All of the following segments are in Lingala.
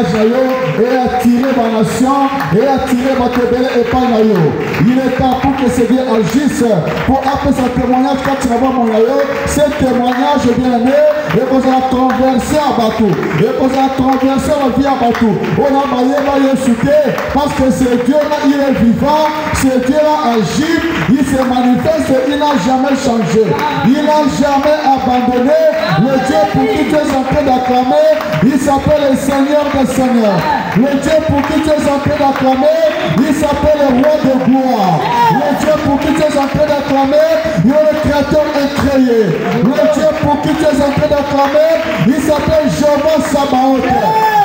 témoignage et attirer ma nation et attirer ma tébélé et pas nayo. Il est temps pour que ce Dieu agisse pour appeler sa témoignage quand tu vas voir mon nayo. Ce témoignage bien aimé et qu'on a conversé à Batou et qu'on a conversé la vie à Batou. On a maillé parce que ce Dieu là il est vivant, ce Dieu là agit, il se manifeste, il n'a jamais changé, il n'a jamais abandonné. Le Dieu pour qui tu es en train d'acclamer, il s'appelle le Seigneur des Seigneurs. Le Dieu pour qui tu es en train d'acclamer, il s'appelle le Roi de gloire. Le Dieu pour qui tu es en train d'acclamer, il est le Créateur incréé. Le Dieu pour qui tu es en train d'acclamer, il s'appelle Jéhovah Sabaoth.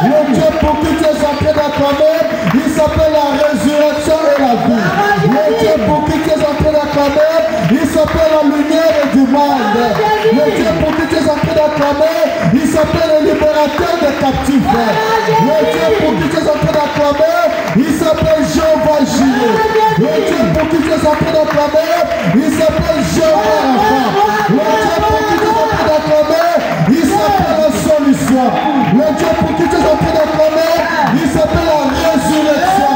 Le Dieu pour qui tu es en train d'acclamer, il s'appelle la résurrection et la vie. Le Dieu pour qui tu es en train d'acclamer, il s'appelle la lumière du monde. Le Dieu pour qui tu es en train d'acclamer, il s'appelle le libérateur des captifs. Le Dieu pour qui tu es en train d'acclamer, il s'appelle Jéhovah Jireh. Le Dieu pour qui tu es en train d'acclamer, il s'appelle Jéhovah Rapha. Le Dieu pour qui tu es en train d'acclamer, il s'appelle la solution. Le Dieu pour qui tu es en train d'acclamer, il s'appelle la résurrection.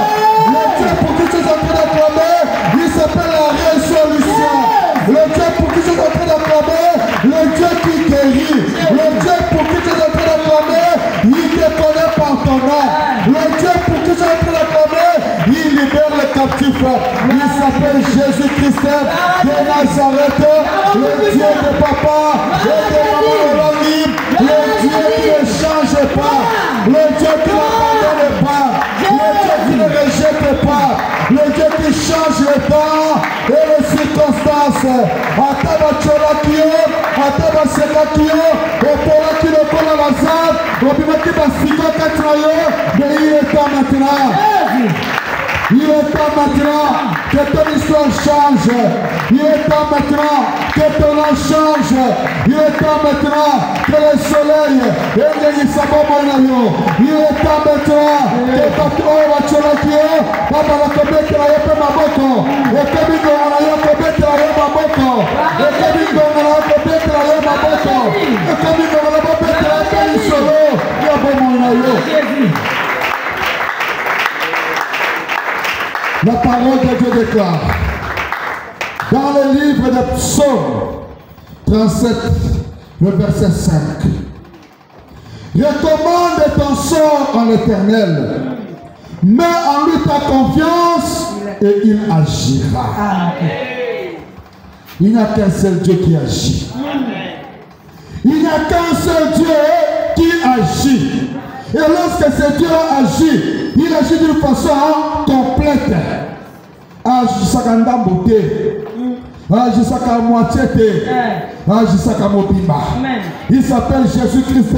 Le Dieu pour qui tu es en train d'acclamer, il s'appelle la résolution. Le Dieu pour qui tu es en train d'acclamer, le Dieu qui guérit. Le Dieu pour qui tu es en train d'acclamer, il te connaît par ton nom. Le Dieu pour qui tu es en train d'acclamer, il libère les captifs. Il s'appelle Jésus-Christ de Nazareth, le Dieu de papa et de maman libre, le Dieu qui ne change pas, le Dieu qui n'abandonne pas, le Dieu qui ne rejette pas, le Dieu qui change le temps et les circonstances. Ataba Tcholakio, Ataba Sekakio, Opola qui le colle à la salle, Obimaki Basiko Katrayo, mais il est temps maintenant. Il est temps maintenant que ton histoire change. Il est temps maintenant que ton nom change. Il est temps maintenant que le soleil il est temps maintenant que Papa Wacholakio, Papa Lakobek la Yope Maboko, et Kabingo la Yokobek la Yomaboko, et Kabingo la Yokobek la Yomaboko, et Kabingo la Yokobek la Yomaboko, Yabomonayo. La parole de Dieu déclare dans le livre de Psaume 37, le verset 5. Recommande ton sort en l'Éternel, mets en lui ta confiance et il agira. Il n'y a qu'un seul Dieu qui agit. Il n'y a qu'un seul Dieu qui agit. Et lorsque ce Dieu agit, il agit d'une façon complète. Agissaka ndambote, agissaka moitié, agissaka mobimba. Il s'appelle Jésus-Christ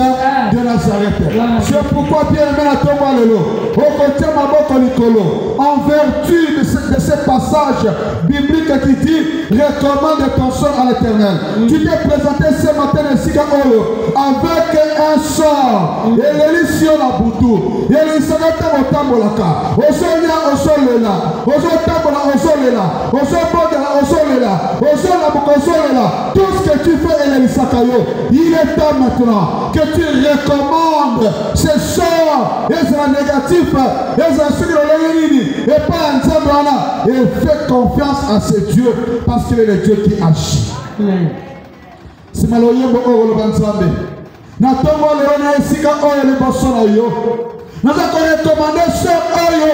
de Nazareth. C'est pourquoi bien aimé la tombe lelo, au côté maboko likolo, en vertu de ce passage biblique qui dit recommande ton sort à l'Éternel. Tu t'es présenté ce matin ici avec un sort et l'élection la boutou. Et les sagata au tambolaka, au solia, au solela, au sotambola, au solela, au sobodela, au solela, au solabuko, au solela. Tout ce que tu fais est l'Isakayo. Il est temps maintenant que tu recommandes ce sort et ce négatif et ce et pas un Zambana et fais confiance à ce Dieu parce qu'il est le Dieu qui agit. C'est maloyembo oro banzambe. Na tongo leona esika oyo liboso na yo. Naza ko recommander ce oyo.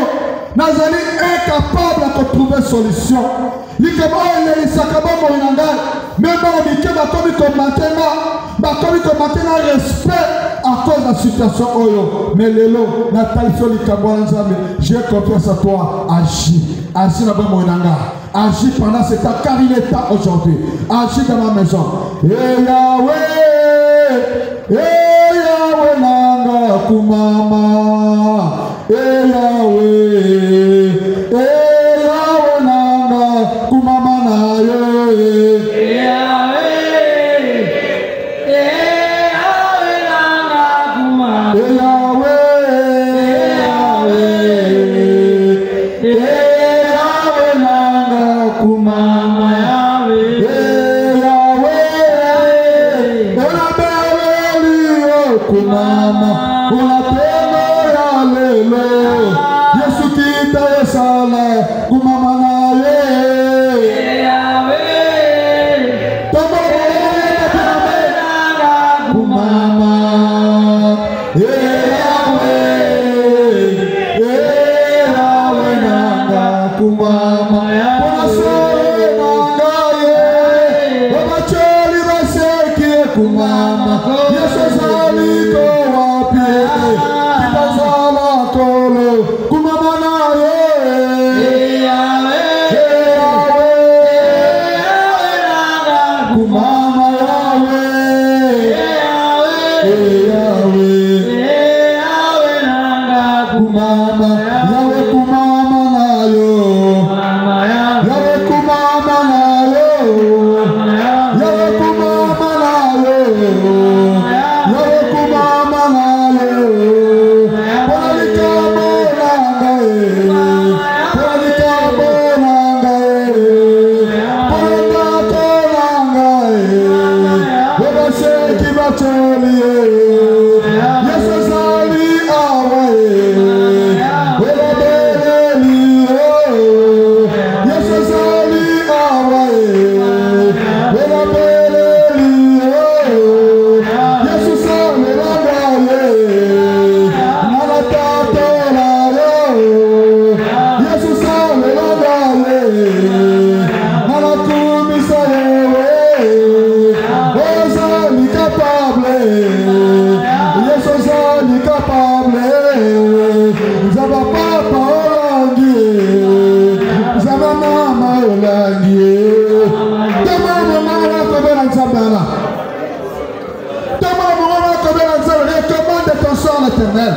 Nazali incapable de trouver solution. Likaba oyo lisaka bombo inanga. Même ba bike ba komi commenter na respect à cause de la situation oyo. Mais lelo na talifo likabo nzambe. J'ai confiance à toi. Agis. Agis na bombo inanga. Agis pendant cet temps car il est temps aujourd'hui. Agis dans ma maison. Et Yahweh, nanga kumama. Et Yahweh, nanga kumama na ye. Et Yahweh, nanga kumama. Et Yahweh, kumama, kumama Pona sole nangaye Wabacholi baseki kumama Yesu zaliko wapi Kibazala kolo kumama naye kumama yawe kumama yawe kumama nayo yawe kumama nayo yawe kumama nayo yawe kumama nayo Pona likamo nangae Pona likamo nangae Pona tako nangae Weba seki bacholiye Yesu zali awae Weba beleli Yesu zali awae Weba beleli Yesu zali awae Nana tato layo Yesu zali awae Nana kumisa yewe Ozali capable Yesu zali capable Zaba papa olangie Zaba mama olangie Tama mama kobela nzabala Tama mama kobela nzabala recommande ton sang à l'Éternel.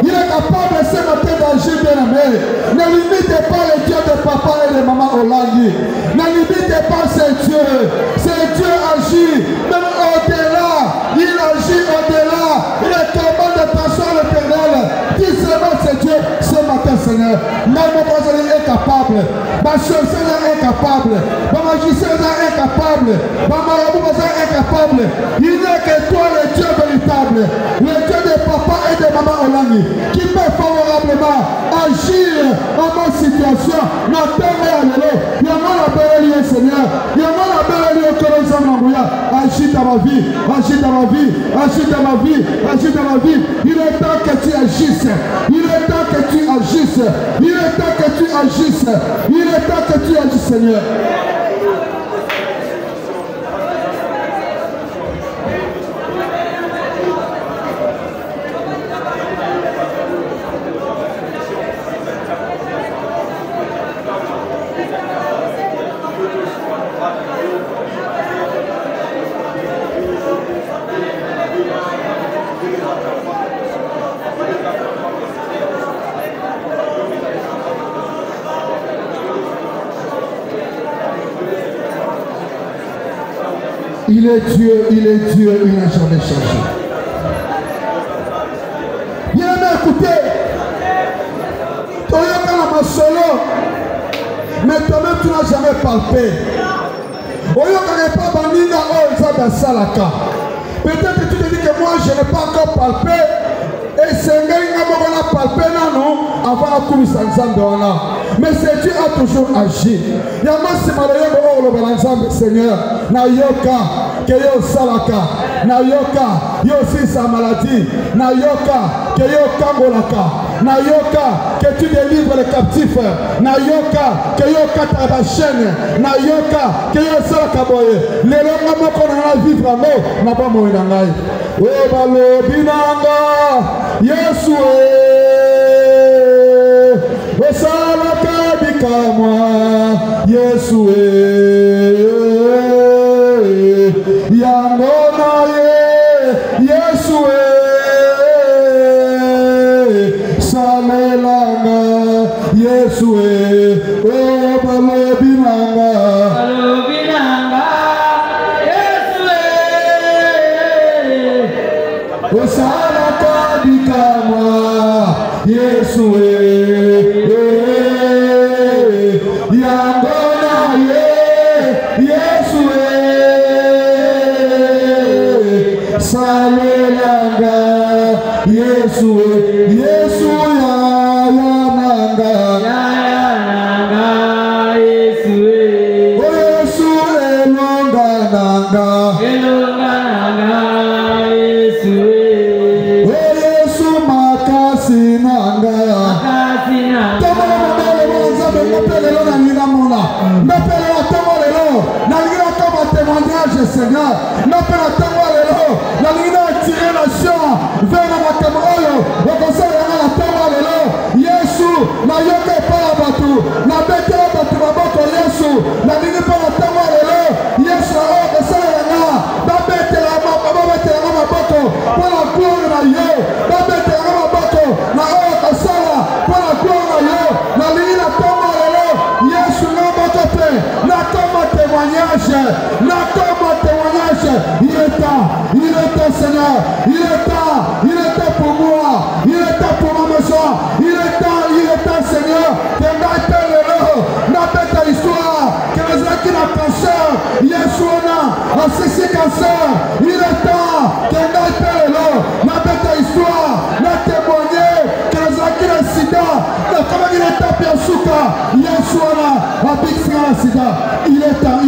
Il est capable ce matin d'agir bien aimé. Ne limitez pas les dieux de papa et de maman olangie. Ne limitez pas ces dieux. Ces dieux agit même au-delà. Il agit au-delà. Il est capable de passer à l'Éternel. Dis seulement c'est Dieu ce matin, Seigneur. Même mon Seigneur est capable. Ma soeur est capable. Ma magicien est capable. Ma marabout est capable. Il n'est que toi le Dieu véritable. Le Dieu de papa et de maman Olangi. Qui peut favorablement agir en ma situation. La terre est à l'élo. Il y a la belle lieu, Seigneur. Il y a la belle lieu que nous avons. Agis dans ma vie. Agis dans ma vie. Agis dans ma vie. Agis dans ma vie. Il est temps que tu agisses. Il est temps que tu agisses. Il est temps que tu agisses. Il est temps que tu agisses, Seigneur. Il est Dieu, il n'a jamais changé. Bien aimé, écoutez, tu as un solo, mais toi-même tu n'as jamais palpé. Peut-être que tu te dis que moi je n'ai pas encore palpé. Et c'est un palpé avant la commission de mais c'est Dieu a toujours agi. Il y a un Seigneur, Nayoka, que yo salaka, Nayoka, yo si sa maladie, Nayoka, que yo kangolaka, Nayoka, que tu délivres les captifs, Nayoka, que yo kata la chaîne, Nayoka, que yo salaka boye, les longs mots qu'on a vivre en eau, n'a pas moyen d'engager. Oh, balo binanga, Yesu. Osalaka bikamwa Yesu yangona Yesu salelanga Yesu balobinanga Yesu osalaka bikamwa Yesu Yesu ya nanga Yesu elonga nanga Yesu makasi nanga Seigneur. N'a pas la temps à l'élo. La ligne a tiré la nation vers la Cameroun. Le conseil a la temps à l'élo. Yesu, na yoka pas la bateau. La bête à la bateau, la bateau, Yesu. La ligne pas la temps à l'élo. Yesu, la conseil a la bête à la bateau. Pour la gloire de Dieu. La bête à la bateau. La conseil pour la gloire de Dieu. La ligne a temps à l'élo. Yesu, n'attends témoignage, il est temps Seigneur, il est temps pour moi, il est temps pour ma maison, il est temps Seigneur, que n'appelle ta histoire, que les gens qui n'ont cancer, Yeshua, assisté cancer, il est temps que n'appelle ta histoire, n'a témoigné, que les gens qui n'ont sida, comment il est temps bien souka, Yeshua, a big frère sida, il est temps.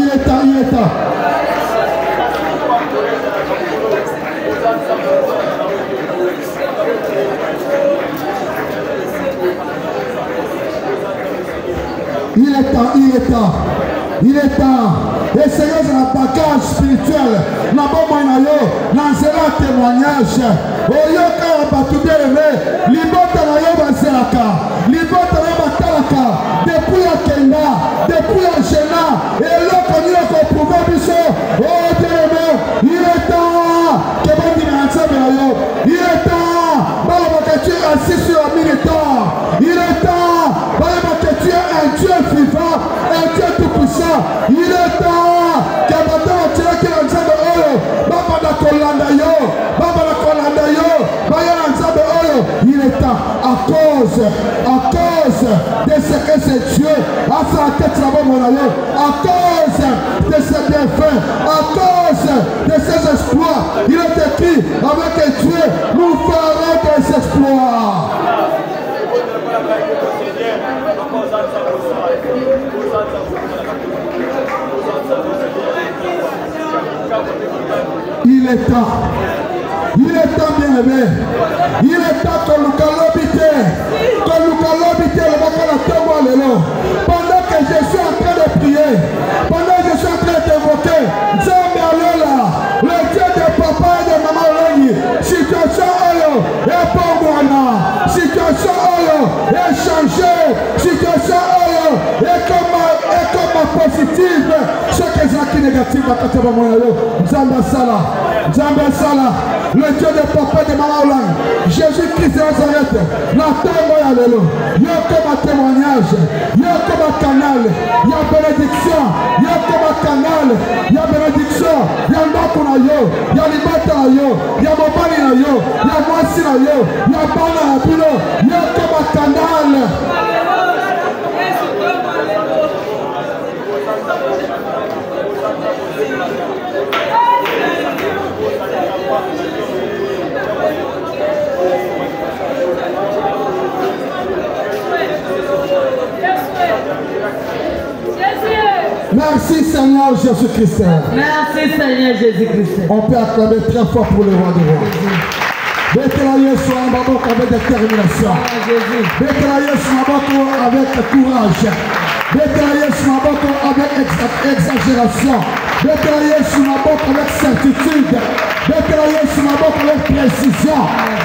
Il est temps. Et Seigneur, c'est un bagage spirituel. N'a pas moyen lancer un témoignage. Oyoka batu bien aimé. Libota na yo bazelaka. Libota na batalaka. Depuis à Kenya, depuis à Jena. Et là, quand il a prouvé biso. Oh bien aimé, il est temps. Que bon dimanche bien yo. Il est temps. Balaba que tu es assis sur la militant. Il est temps. Balaba que tu es un Dieu vivant, un Dieu tout puissant. Il est temps. Il est temps, à cause de ce que c'est Dieu a fait la tête là-bas, mon ami, à cause de ses bienfaits, à cause de ses exploits. Il est écrit avec Dieu, nous ferons des exploits. Il est temps. Il est temps, bien aimé. Il est temps que nous calobité. Que nous calobité le bac. Pendant que je suis en train de prier, pendant que je suis en train d'évoquer, Zambé Alola, le Dieu de papa et de maman Loni, situation Oyo, et pour moi, situation Oyo, est changée, situation Oyo, est comme positive, ce que j'ai qui négatif à côté de moi. Zambé Sala, le Dieu de papa et de maman Loni, Jésus-Christ de Nazareth, la tombe à l'élo, il y a comme un témoignage, il y a comme un canal, il y a bénédiction, il y a comme un canal, il y a bénédiction, il y a ndako na yo, il y a libata na yo, il y a mobali na yo, il y a mwasi na yo, il y a bana na bino, il y a comme un canal. Merci Seigneur Jésus-Christ. Merci Seigneur Jésus-Christ. On peut acclamer très fort pour le roi des rois. Déclarez sur un bâton avec détermination. Déclarez sur un bâton avec courage. Déclarez sur un bâton avec exagération. Déclarez sur un bâton avec certitude. Déclarez sur un bâton avec précision.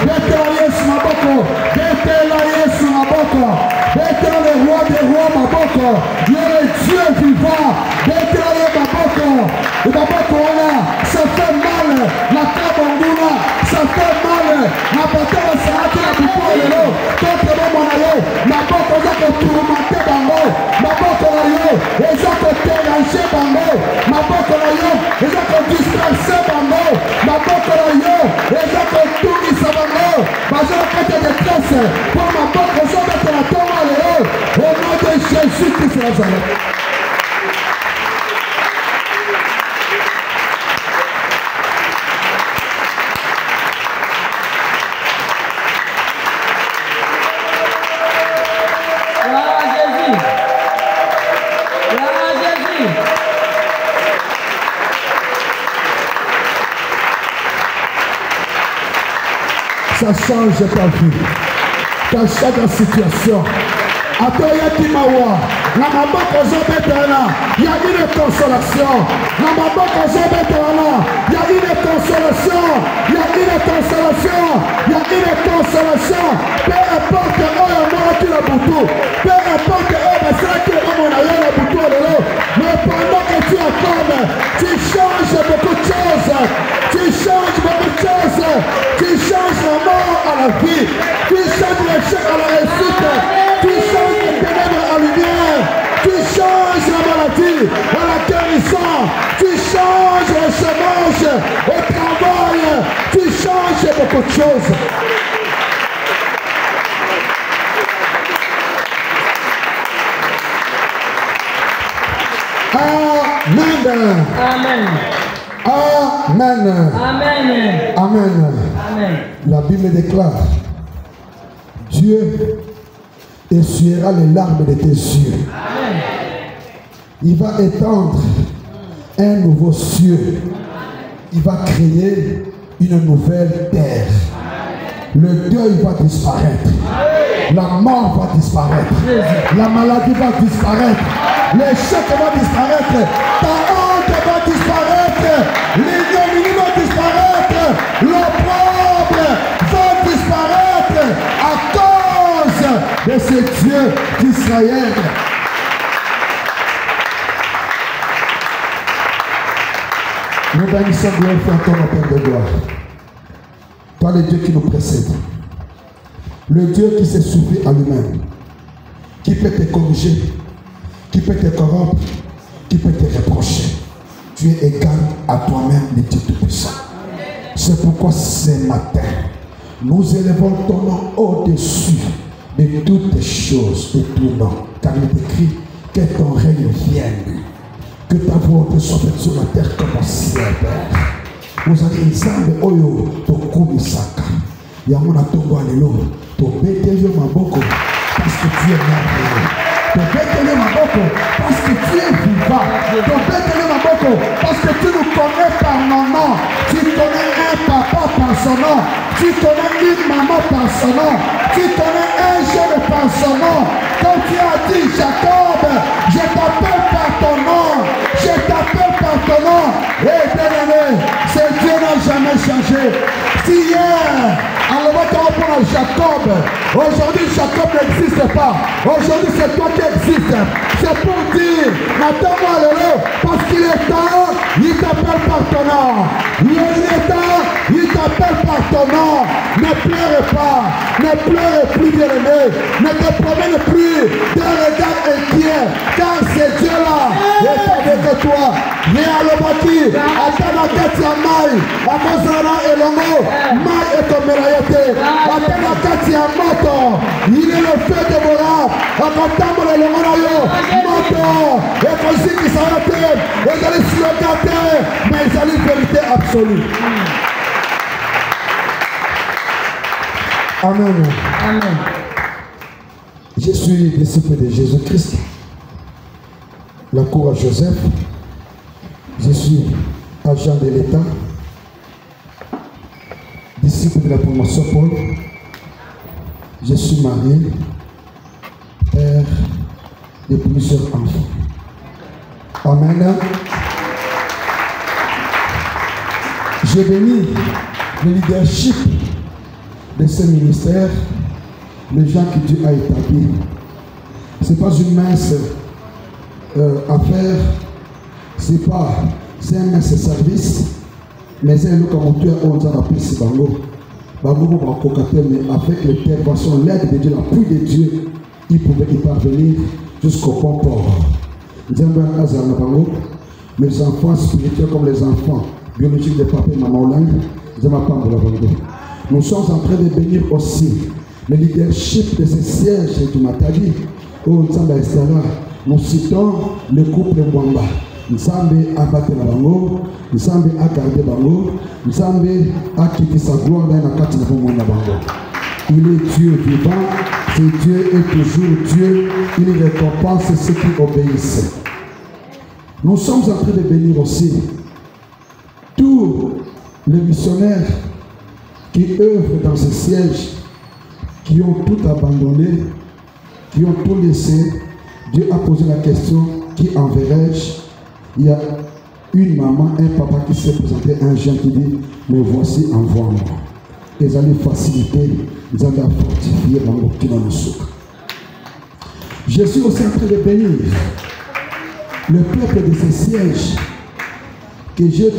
Déclarez sur un bâton. Déclarez sur un bâton. Déclarez le roi des rois, ma bâton. Il est le Dieu vivant. Déclarez ma bâton. Et ma bâton là, ça fait mal. La cabanguna, ça fait mal. La bâton, ça a été la boucle de l'eau. Contre mon aïe, ma bâton, ça peut tourmenter bango. Ma bâton aïe, et ça peut déranger bango. Ma bâton aïe, et ça peut disperser bango. Ma bâton aïe, et ça peut tourner sa bango. Ma je vais faire des détresse. Pour ma bâton, je vais mettre la tombe à l'eau. Au nom de Jésus-Christ de Nazareth. Ça change ta vie. Ça change ta situation. atoyaki mawa na maboko ozobetana ya une consolation na maboko ozobetana ya une consolation ya une consolation ya une consolation peu importe oyo omoraki na butu peu importe oyo basalaki omo na yo na butu lelo mais pendant que tu accordes tu changes beaucoup de choses tu changes beaucoup de choses tu changes la mort à la vie tu changes l'échec à la réussite tu changes les ténèbres à la lumière tu changes la maladie à la guérison tu changes le chômage au travail tu changes beaucoup de choses. Amen. Amen. Amen. Amen. Amen. Amen. La Bible déclare, Dieu essuiera les larmes de tes yeux. Amen. Il va étendre un nouveau ciel. Il va créer une nouvelle terre. Le deuil va disparaître. La mort va disparaître. La maladie va disparaître. L'échec va disparaître. Ta honte va disparaître. L'ignominie va disparaître. L'opprobre va disparaître à cause de ce Dieu d'Israël. Nous bénissons glorifier ton Père de gloire. Toi le Dieu qui nous précède. Le Dieu qui s'est soufflé à lui-même. Qui peut te corriger. Qui peut te corrompre. Qui peut te reprocher. Tu es égal à toi-même, le Dieu Tout-Puissant. C'est pourquoi ce matin, nous élevons ton nom au-dessus de toutes les choses, de tout nom. Car il est écrit que ton règne vienne. Que ta volonté soit faite sur la terre comme au ciel, Père. Nous allons ensemble, Oyo, Tokumisaka. Yamona Tongo Alelo, Tobetele Maboko, parce que tu es merveilleux. Tobetele Maboko, parce que tu es vivant. Tobetele Maboko, parce que tu nous connais par nos noms. Tu connais un papa par son nom. Tu connais une maman par son nom. Tu connais un jeune par son nom. Quand tu as dit, Jacob, je t'appelle par ton nom. Je t'appelle par ton nom. Et bien-aimé, ce Dieu n'a jamais changé. Si hier, alors pour Jacob, aujourd'hui Jacob n'existe pas. Aujourd'hui c'est toi qui existes. C'est pour dire, attends-moi le parce qu'il est temps, il t'appelle par ton nom. Il est temps, il t'appelle par ton nom. Ne pleure pas, ne pleure plus bien-aimé. Ne te promène plus d'un regard inquiet, car c'est Dieu-là est avec toi. Mais à l'obaki, à Tanakati à Maï, à Mozana et Longo, Maï est comme Melayete, à Tanakati à Moto, il est le feu dévorant, à Matambo et Longonayo, Moto, et Kosi qui s'arrête, et ils allaient sur le gâté, mais ils allaient vérité absolue. Amen. Amen. Je suis disciple de Jésus-Christ. La cour à Joseph. Je suis agent de l'État. Disciple de la promotion Paul. Je suis marié. Père de plusieurs enfants. Amen. Je bénis le leadership de ce ministère, les gens que Dieu a établis. Ce n'est pas une mince affaire, c'est un mince service, mais c'est un locomoteur où on a appris ce bango. Bango va cocater, mais avec l'intervention, l'aide de Dieu, l'appui de Dieu, il pouvait y parvenir jusqu'au bon port. Mes enfants spirituels comme les enfants biologiques de papa et maman Hollande, nous sommes en train de bénir aussi le leadership de ce siège du Matadi, où nous citons le couple Mwamba. Nzambe a battu la bango, Nzambe a gardé bango, Nzambe a quitté sa gloire dans la carte de Mwamba bango. Il est Dieu vivant, c'est Dieu est toujours Dieu, il récompense ceux qui obéissent. Nous sommes en train de bénir aussi tous les missionnaires qui œuvrent dans ce siège, qui ont tout abandonné, qui ont tout laissé, Dieu a posé la question, qui enverrai-je? Il y a une maman, un papa qui s'est présenté, un jeune qui dit, mais voici, envoie-moi. Ils allaient faciliter, ils allaient fortifier dans le petit souka. Je suis aussi en train de bénir le peuple de ce siège que j'ai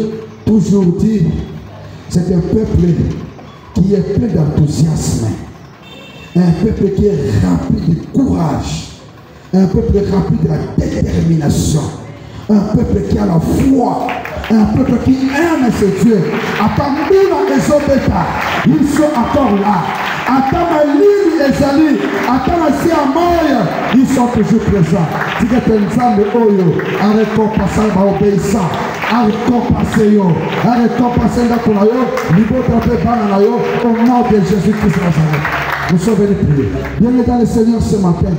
toujours dit, c'est un peuple qui est plein d'enthousiasme, un peuple qui est rempli de courage, un peuple rempli de la détermination, un peuple qui a la foi, un peuple qui aime ce Dieu. Attends-nous les autres, ils sont encore là. Attends ma ligne et Zali, attends la Siamoya, ils sont toujours présents. Si tu es ensemble, arrête de passer à obéissant. Arrête de passer, arrête de passer dans ton aïe, niveau de la au nom de Jésus-Christ. Nous sommes venus prier. Bien dans le Seigneur ce matin,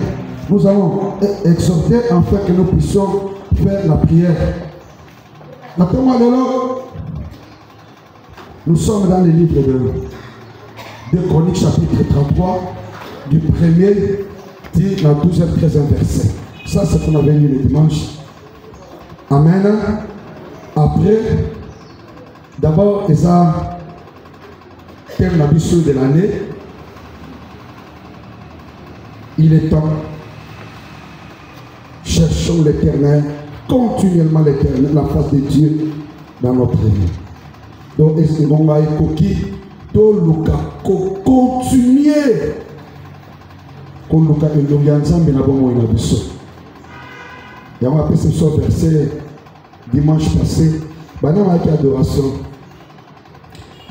nous allons exhorter afin que nous puissions faire la prière. Attends-moi, nous sommes dans le livre de Chroniques chapitre 33, du 1er à la 12e, 13e verset. Ça, c'est ce qu'on avait lu le dimanche. Amen. Après, d'abord, ils ont thème la mission de l'année. Il est temps. Cherchons l'Éternel, continuellement l'Éternel, la face de Dieu dans notre vie. Donc, est-ce que l'on va écouter continuer comme Luka et Longanzambe na bomo ina biso. Il y a un ce verset dimanche passé. Banana qui adoration.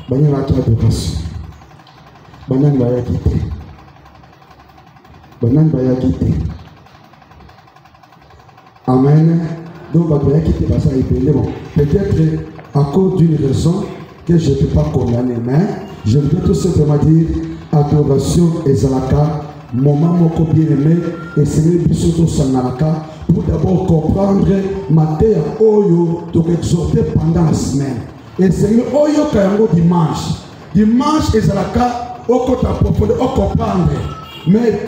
Banana qui adoration. Banana va quitter. Banana va quitter. Amen. Donc va quitter parce que peut-être à cause d'une raison que je ne peux pas condamner, mais je voudrais tout simplement dire adoration et zalaka, moment mon bien aimé, et c'est le bisoto sanalaka, pour d'abord comprendre ma terre oyo, donc exhorter pendant la semaine. Et c'est le oyo kayango dimanche. Dimanche et zalaka, au côté approfondir, au comprendre. Mais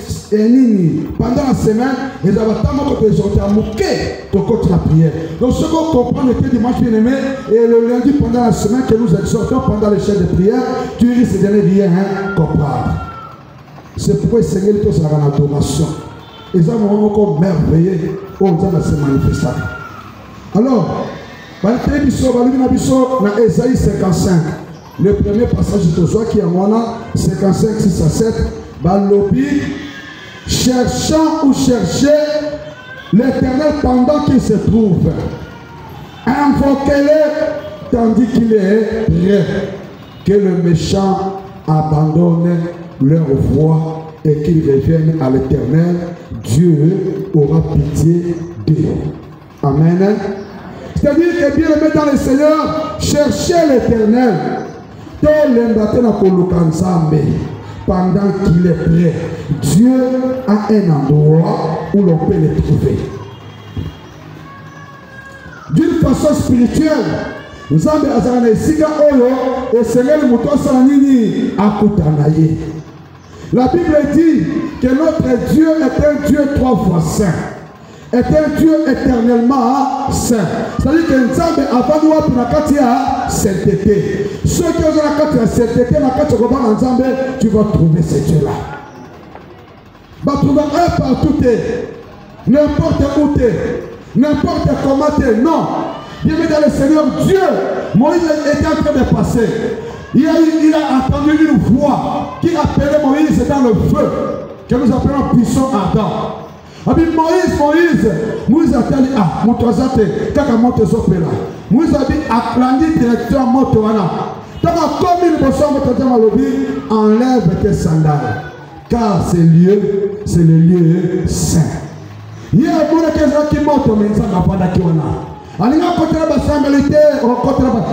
pendant la semaine, ils avaient tellement que exhorter à mouquer de côté la prière. Donc ce qu'on comprend le dimanche bien aimé, et le lundi pendant la semaine que nous exhortons pendant les chaînes de prière, tu risques de ne rien comprendre. C'est pourquoi le Seigneur est en adoration. Ils ont encore merveilleux au temps de se manifester. Alors, dans Ésaïe 55, le premier passage de Tozoa qui est en 55, 6 à 7, Balobi, cherchant ou chercher l'Éternel pendant qu'il se trouve. Invoquez-le tandis qu'il est prêt. Que le méchant abandonne leur voie et qu'ils reviennent à l'Éternel. Dieu aura pitié d'eux. Amen. C'est-à-dire que bien aimé dans le Seigneur, cherchez l'Éternel. Pendant qu'il est prêt, Dieu a un endroit où l'on peut le trouver. D'une façon spirituelle, nous avons et Seigneur la Bible dit que notre Dieu est un Dieu 3 fois saint. Est un Dieu éternellement saint. C'est-à-dire que nous avons avant nous la sainteté. Ceux qui ont la sainteté, tu vas trouver ce Dieu-là. Tu vas trouver un partout, n'importe où tu es, n'importe comment tu es. Non. Bienvenue dans le Seigneur Dieu. Moïse était en train de passer. Il a entendu une voix qui appelait Moïse dans le feu, que nous appelons puissant ardent. Moïse a dit, ah, mon toisate, kaka monte zopela. Moïse a dit, aklandi directeur motoana. T'as comme une boisson, enlève tes sandales. Car c'est le lieu saint. Il y a un monde qui monte, mais ça n'a pas d'acquiwana.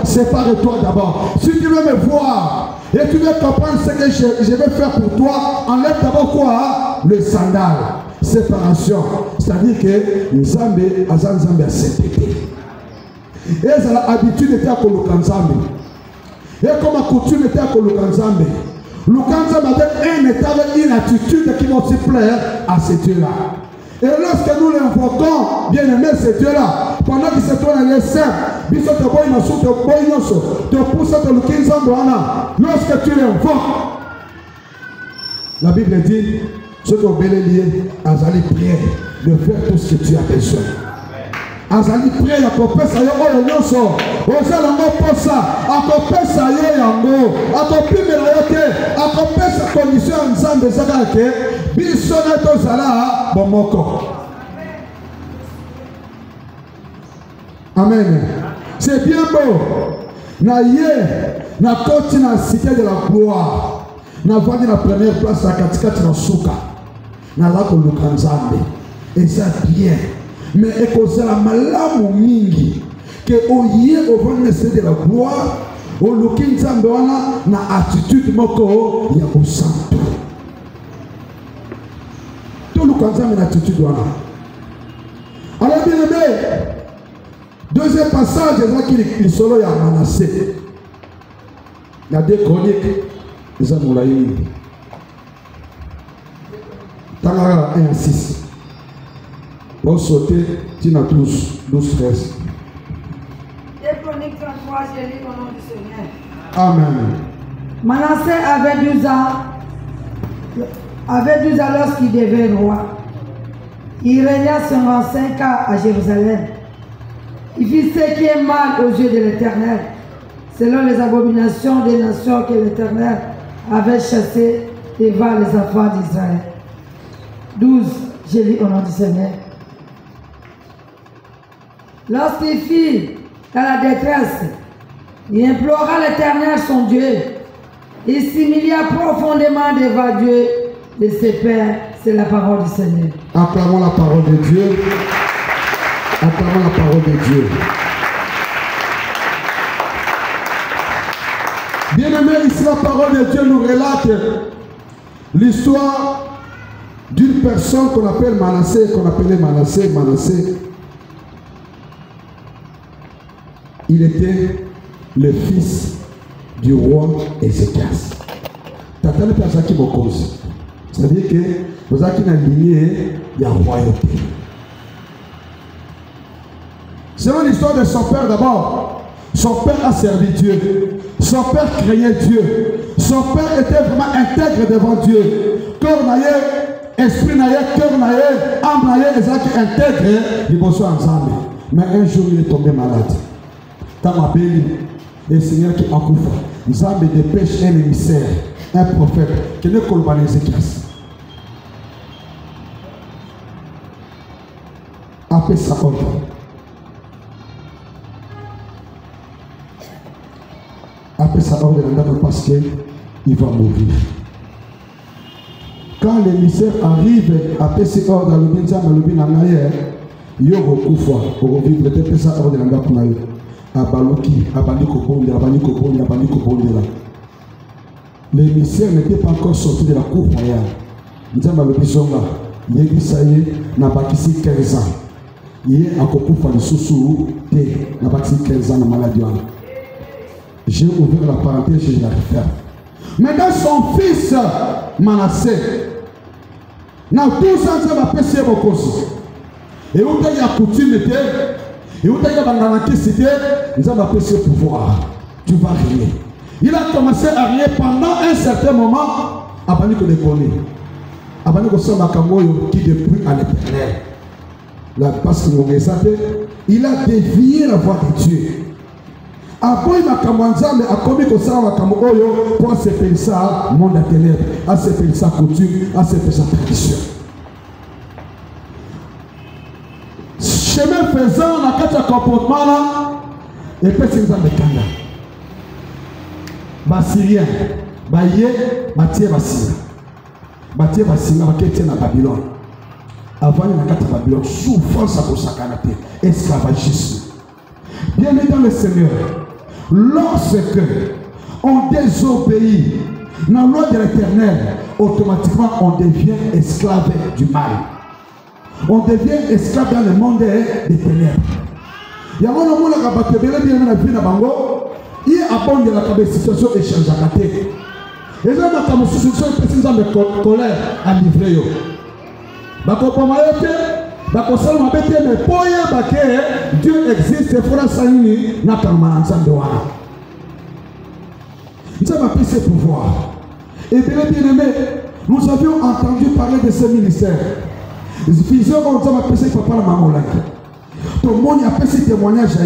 Sépare-toi d'abord. Si tu veux me voir et tu veux comprendre ce que je vais faire pour toi, enlève d'abord quoi? Le sandal. Séparation. C'est-à-dire que Nzambe a Nzambe a sainteté. Et ça l'habitude était à Kolokanzambe. Et comme la coutume était à Kolokanzambe. Lukanza avec un état, avec une attitude qui va aussi plaire à ce Dieu-là. Et lorsque nous l'invoquons, bien aimé, ce Dieu-là, pendant qu'il se tourne les saints, lorsque tu l'invoques, la Bible dit, ce que vous lié, Azali prière de faire tout ce que tu as besoin. Azali prière, à couper ça, oh yoso, oza lango posa, à couper ça, yango, à couper melayoke, à couper sa condition ensemble de Zakake, bisona tozala, bomoko. Amen. C'est bien beau. Na hier, na côté na cité de la gloire. Na vandi la première place à katikati na suka. Na lako lukanzambe. Et ça bien. Mais ekozala malamu mingi que oye ovande cité de la gloire, o lukinzambe wana na attitude moko ya kusanto. To lukanzambe na attitude wana. Alors bien aimé, deuxième passage, c'est le solo de Manassé. Il y a 2 chroniques, les Amoulaïs. Tangara 1 à 6. Pour sauter, tu n'as 12, 13. 2 Chroniques 33, j'ai lu au nom du Seigneur. Amen. Manassé avait 12 ans lorsqu'il devint roi. Il régna 55 ans à Jérusalem. Il fit ce qui est mal aux yeux de l'Éternel, selon les abominations des nations que l'Éternel avait chassées devant les enfants d'Israël. 12. J'ai lu au nom du Seigneur. Lorsqu'il fut dans la détresse, il implora l'Éternel son Dieu. Il s'humilia profondément devant Dieu de ses pères. C'est la parole du Seigneur. Acclamons la parole de Dieu. Acclamons la parole de Dieu. Bien aimé, ici la parole de Dieu nous relate l'histoire d'une personne qu'on appelle Manassé, qu'on appelait Manassé. Manassé, il était le fils du roi Ézéchias. Tatane Pazaki Bokozi. C'est-à-dire que vous avez une lignée de la royauté. Selon l'histoire de son père d'abord, son père a servi Dieu. Son père craignait Dieu. Son père était vraiment intègre devant Dieu. Cœur naïe, esprit naïe, cœur naïe, âme naïe, et intègre, il va se ensemble. Mais un jour, il est tombé malade. Dans ma béni, le Seigneur qui accouche, Nzambe dépêche un émissaire, un prophète, qui ne colle pas les Ézéchias. Après sa ordre. Après sa ordre, parce qu'il va mourir. Quand l'émissaire arrive, après ses ordres, il y a beaucoup de fois, pour vivre, peut-être ça ordre de l'Andapunaï. L'émissaire n'était pas encore sorti de la cour royale. Il y a 15 ans. Il y a encore 15 ans de maladie. J'ai ouvert la parenthèse, je l'ai refermé. Maintenant, son fils Manassé, dans 12 ans, il va passer beaucoup. Et où il y a coutume, et où il y a bandanaki, il va passer pouvoir. Tu vas régner. Il a commencé à régner pendant un certain moment, à Baniko de Kone. À Baniko Sambakamoyo, qui depuis à l'Éternel. Parce qu'il a dévié la voie de Dieu. Après, il a commis comme ça pour se faire ça, monde à ténèbres, à se faire ça coutume, à se faire ça tradition. Chemin faisant, on a quatre comportements là, et puis c'est ça de Kanda. Basirien, Baye, Batie Basira. Batie Basira, Batie na Babylone. Avant, il y a 4 Babylone, souffrance à cause de esclavagisme. Bien dans le Seigneur. Lorsque on désobéit dans la loi de l'Éternel, automatiquement on devient esclave du mal. On devient esclave dans le monde des ténèbres. Il y a un moment où il y a situation échange à côté. Et là, ma camoufle, c'est une petite zone de colère à livrer. Bakopoma yote, bakosala mabete mais poye bake Dieu existe et fera sanini na kamana nzambe wana. Nous avons pris ce pouvoir. Et bien aimé, nous avions entendu parler de ce ministère. Vision nous avons appelé papa la maman là. Tout le monde a fait ce témoignage.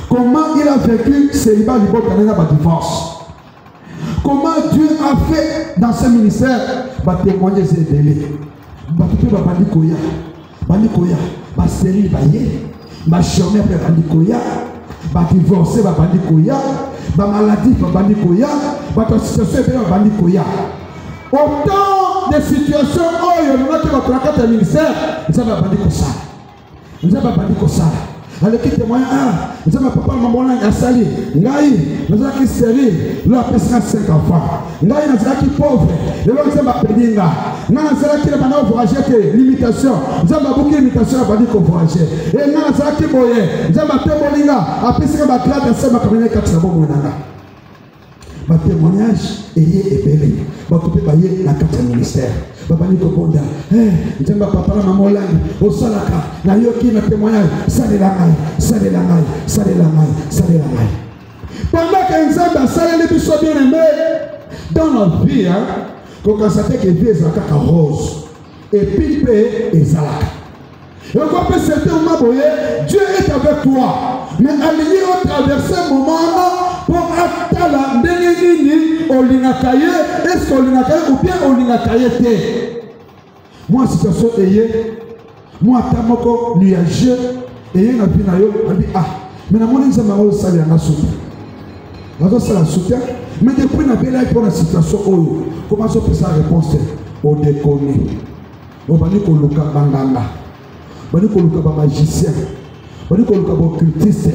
Comment il a vécu célibat du bon canada par divorce. Comment Dieu a fait dans ce ministère. Bah témoigner ses délais. Bah tout le monde va bandikoya. Bandikoya. Bah stérile bah yé. Bah chômeur bah bandikoya. Bah divorcé bah bandikoya. Bah maladie bah bandikoya. Bah situation bah bandikoya. Autant de situations où il y a un ministère, nous avons bandé comme ça. Nous avons bandé comme ça. Alors qui témoigne, nous avons papa, maman, il a sali. Nous avons qui stérile, nous avons 5 enfants. Nous avons qui pauvre, nous avons pédé. Nous avons qui a voyagé, limitation. Nous avons beaucoup de limitations à bandé comme voyager. Et nous avons qui boye, nous avons témoigné, après ce que nous avons classé, nous avons cabinet 4 secondes. Ma témoignage est belé. Ma coupé baillé la carte ministère. Papa Nico Bonda. Eh, papa la maman là. Au salaka. Na yoki na témoignage. Salé la maille. Salé la maille. Salé la maille. Salé la maille. Pendant que Nzamba salé les bisots bien aimés. Dans notre vie, quand on s'attend que vie est la rose. Et puis et zalaka. Et on peut certains moments, Dieu est avec toi. Mais à l'idée de traverser un moment pour attendre est-ce qu'on ou bien on moi, situation est moi, tamoko nuageux et na binayo ah mais na moni nzamba o sali na soutien. Nazo sala soutien mais depuis na bela pour la situation oyo comment ça peut sa réponse au déconner. On va dire ko luka banganga. Bani koluka ba magicien, bani koluka ba occultiste,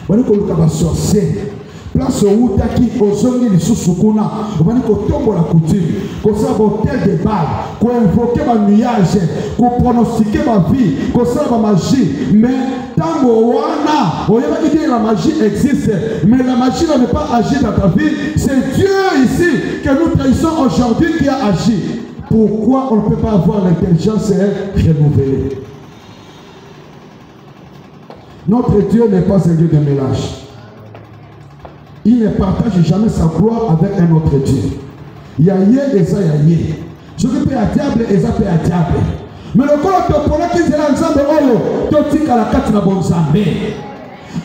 bani koluka ba sorcier. Place où taki ozongi lisusu kuna, bani ko tombo la coutume, ko sa hôtel de bal, ko invoquer ba nuage, ko pronostiquer ma vie, ko sa ba magie, mais tango wana, oyeba que la magie existe, mais la magie ne peut pas agir dans ta vie, c'est Dieu ici que nous trahissons aujourd'hui qui a agi. Pourquoi on ne peut pas avoir l'intelligence renouvelée? Notre Dieu n'est pas un Dieu de mélange. Il ne partage jamais sa gloire avec un autre Dieu. Il y a yé et ça y a yé. Je peux payer à diable et ça paye à diable. Mais le corps de pour qui est ensemble, tout tic à la carte de la bonne santé.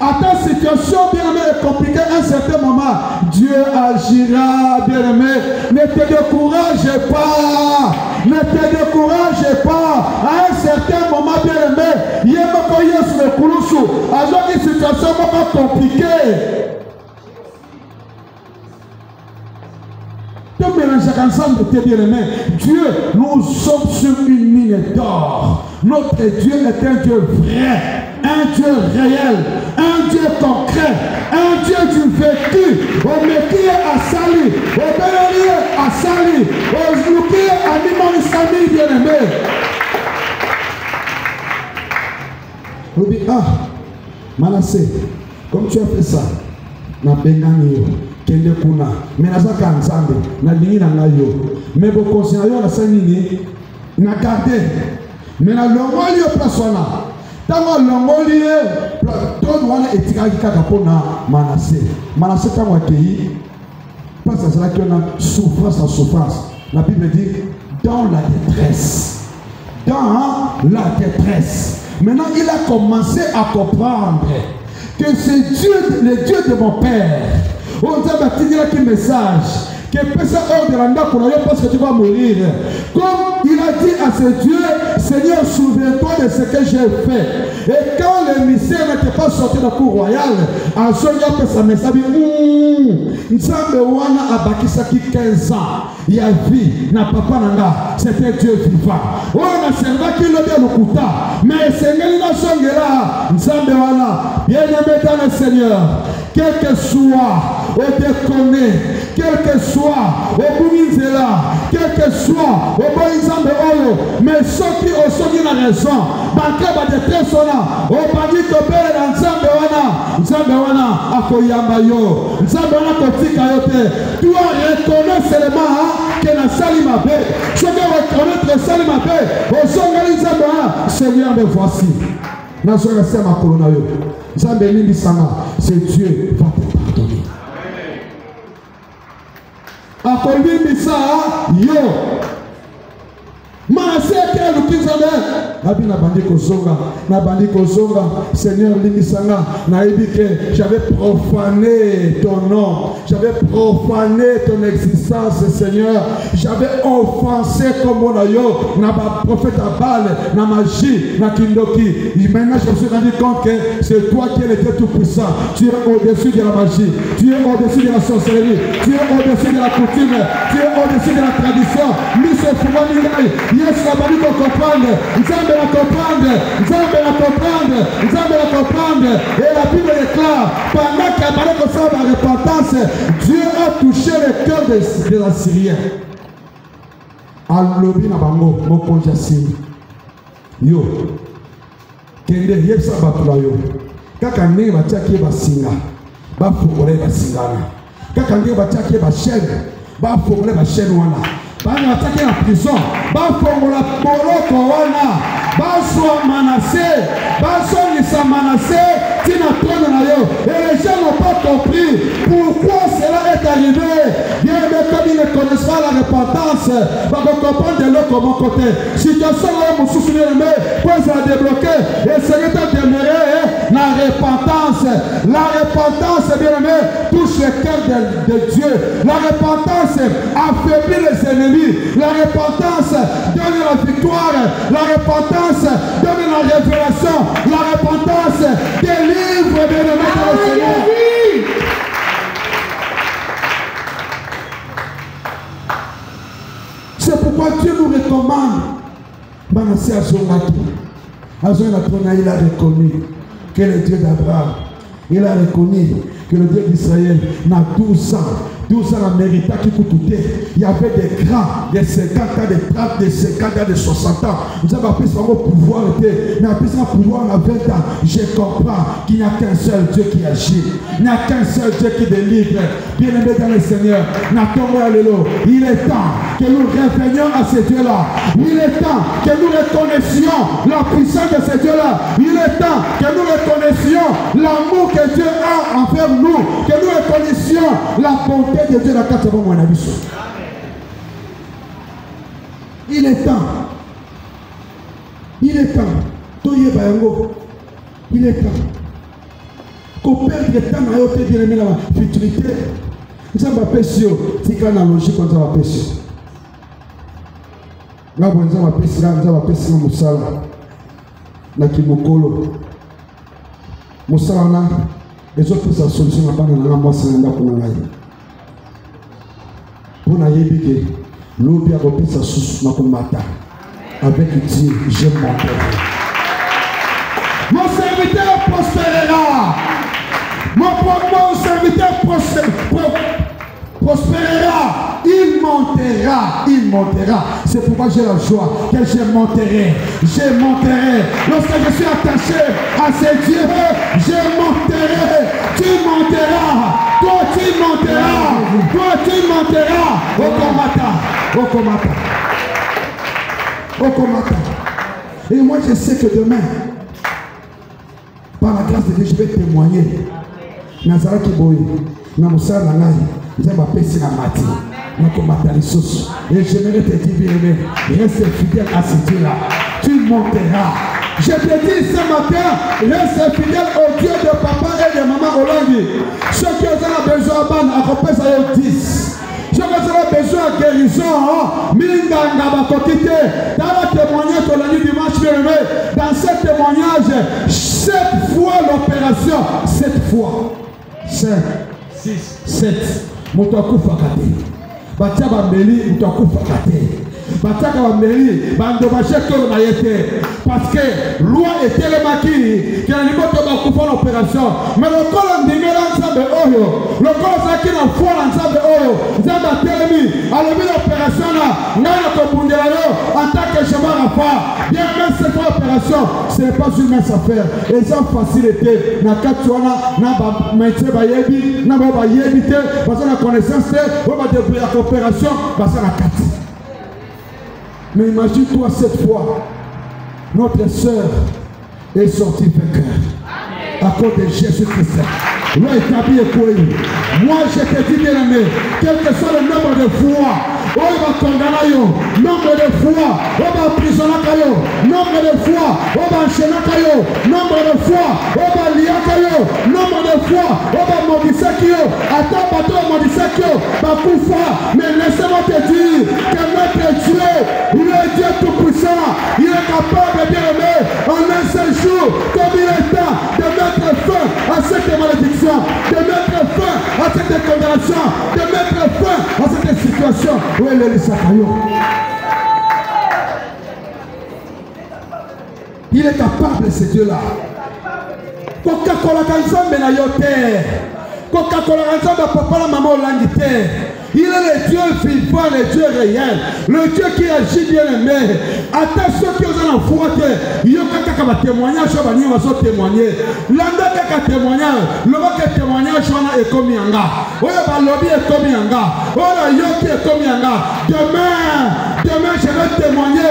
À ta situation, bien-aimé, est compliquée à un certain moment. Dieu agira, bien-aimé. Ne te décourage pas. Ne te décourage pas. À un certain moment, bien-aimé, il y a un sur le coulousou. Alors une situation pas compliquée. Tout mélange ensemble de tes bien-aimés. Dieu, nous sommes sur une mine d'or. Notre Dieu est un Dieu vrai. Un Dieu réel, un Dieu concret, un Dieu du vécu. Au métier à Sali, au bénélier à Sali, au loupier à Nimon Sami bien-aimé. On dit, ah, Manassé, comme tu as fait ça, na Benganio, Kende Kuna, mais na Zaka Nzambe, na Lingi na Ngayo, mais vos conseillers na Sanini, na gardé, mais na Longoli au Plaswana. Tant l'ongolier, tout le monde est tiré pour Manassé. Manassé, quand on a accueilli, parce que c'est là qu'on a souffrance en souffrance. La Bible dit dans la détresse. Dans la détresse. Maintenant, il a commencé à comprendre que c'est Dieu, le Dieu de mon Père. On t'a bâti un message. Que personne hors de l'anda pour aller parce que tu vas mourir. Comme il a dit à ce Dieu, Seigneur, souviens-toi de ce que j'ai fait. Et quand le mystère n'était pas sorti de la cour royale, en sonia que ça me savait, Nzambe wana a bakisaki 15 ans. Il y a vie, na papa nanga, c'était Dieu vivant. On a servi qui le bien au kuta. Mais Seigneur, il a changé là. Nzambe wana, bien aimé dans le Seigneur. Quel que soit, au déconner, quel que soit, au Bouminzela, quel que soit, au Boïzambe Oyo, mais ceux qui ont na raison, banque de détresse, au Bandi Topé, dans Nzambe Wana, nzambe wana akoyamba yo, nzambe wana kotika yo te. Tu dois reconnaître seulement que na sali mabe. Tu dois reconnaître sali mabe. Ozongali nzambe wana, Seigneur me voici. Nazo rester ma kolona yo. Nzambe mingi sanga, c'est Dieu va te pardonner. Akolimisa yo. Maseke lukizane nabi na bandi kozonga Seigneur limisanga na ebike j'avais profané ton nom, j'avais profané ton existence Seigneur, j'avais offensé comme mon ayo na ba prophète Abal na magie na kindoki. Maintenant je me suis rendu compte que c'est toi qui es le Dieu tout puissant, tu es au-dessus de la magie, tu es au-dessus de la sorcellerie, tu es au-dessus de la coutume, tu es au-dessus de la tradition. Nous se fumons Yes, la Bible comprendre, Nzambe la comprendre, Nzambe la comprendre, Nzambe la comprendre. Et la Bible déclare, pendant qu'Amalek observe la repentance, Dieu a touché le cœur des Assyriens. Alobi na bango, mon conja sini. Yo, kende yebsa batula yo. Kaka ndenge batiaki basinga, bafungole basingana. Kaka ndenge batiaki bashene, bafungole bashene wana. Bana attaqué la prison, bafongola boloko wana, baswa Manassé, baswa Manassé, tina trône na yo. Et les gens n'ont pas compris pourquoi cela est arrivé. Bien aimé, comme ils ne connaissent pas la repentance, va comprendre de l'autre mon côté. Situation là, mon souci aimé, pour ça débloquer, et c'est le temps d'aimer la repentance. La repentance, bien aimé, touche le cœur de Dieu. La repentance affaiblit les ennemis. La repentance donne la victoire. La repentance donne la révélation. La repentance délivre bien aimé dans le Seigneur. C'est pourquoi Dieu nous recommande. Manassé a son il a reconnu que le Dieu d'Abraham, il a reconnu que le Dieu d'Israël n'a 12 ans. 12 ans à mérita qui coûte. Il y avait des grands, des 50 ans, des 30, des 50 ans, des 60 ans. Nous avons appris ça au pouvoir, mais après ça, pouvoir à 20 ans. Je comprends qu'il n'y a qu'un seul Dieu qui agit. Il n'y a qu'un seul Dieu qui délivre. Bien aimé dans le Seigneur, il est temps que nous revenions à ce Dieu-là. Il est temps que nous reconnaissions la puissance de ce Dieu-là. Il est temps que nous reconnaissions l'amour que Dieu a envers nous. Que nous reconnaissions la bonté de Dieu dans la carte de mon avis. Il est temps. Il est temps. Il est temps. Qu'on perde le temps à ôter bien aimé la futurité. Nous avons appelé sur. C'est quand la logique qu'on a appelé sur. Nous avons appelé sur. Nous avons appelé sur Moussala. Na Kimokolo. Moussala. Les autres personnes solution n'a pas dans la moi c'est un pour la pour na yebike l'obi a repris sa source na combattre avec Dieu j'aime mon père. Mon serviteur prospérera. Mon serviteur prospérera. Il montera, il montera. C'est pourquoi j'ai la joie que je monterai. Je monterai. Lorsque je suis attaché à ce Dieu, je monterai. Tu monteras. Toi, tu monteras. Toi, tu monteras. Au combattant. Au combattant. Au combattant. Et moi, je sais que demain, par la grâce de Dieu, je vais témoigner. Nazara Kiboy, Namoussa Nanai, je m'appelle Sinamati. Et j'aimerais te dire, bien aimé, reste fidèle à ce Dieu-là. Tu monteras. Je te dis ce matin, reste fidèle au Dieu de papa et de maman Hollandi. Ceux qui ont besoin à accompagner à 10. Ceux qui ont besoin de guérison, Minganga Bakotite, dans le témoignage Hollandi dimanche, bien aimé, dans ce témoignage, 7 fois l'opération, 7 fois. 5, 6, 7. Motoku Fakate. Batia Bambeli, Motoku Fakate. Batia Bambeli, Bandomaché Tournaïete. Parce que loi était le maquis, qui a un niveau de faire l'opération. Mais le col en démêlant ensemble Oyo, le col qui n'a foi ensemble Oyo, Zamba Telemi, à lever l'opération là, n'a pas en tant que chemin à faire. Bien même cette opération, ce n'est pas une mince affaire. Et ça facilité. Na katuana, na ba métier ba yebi, na ba yebité, parce que la connaissance, on va débrouiller la coopération, parce que la carte. Mais imagine-toi cette fois, notre sœur est sortie vainqueur à cause de Jésus-Christ. Moi, je te dis bien aimé, quel que soit le nombre de fois, on va condamner, nombre de fois, on va emprisonner, nombre de fois, on va enchaîner, nombre de fois, on va lier, nombre de fois, on va modifier, attends, bateau modifier, mais laissez-moi te dire que notre Dieu, il est Dieu tout-puissant, il est capable, bien aimé, en un seul jour, comme il est temps, de mettre fin à cette malédiction, de mettre fin à cette condamnation, de mettre fin à cette situation. Où est le Sakayo? Il est capable, ce Dieu-là. Coca-Cola Kanzambe na yote. Coca-Cola Kanzambe papa la maman l'angité. Il est le Dieu vivant, le Dieu réel, le Dieu qui agit bien aimé. Attends ceux qui ont un fouetté, il y a quelqu'un qui témoignage, il y a témoigner. L'anda qui témoignage, le mot qui témoignage est comme Yanga. Oh, le lobby est comme Yanga. Oh, la yoki est comme Yanga. Demain, je vais témoigner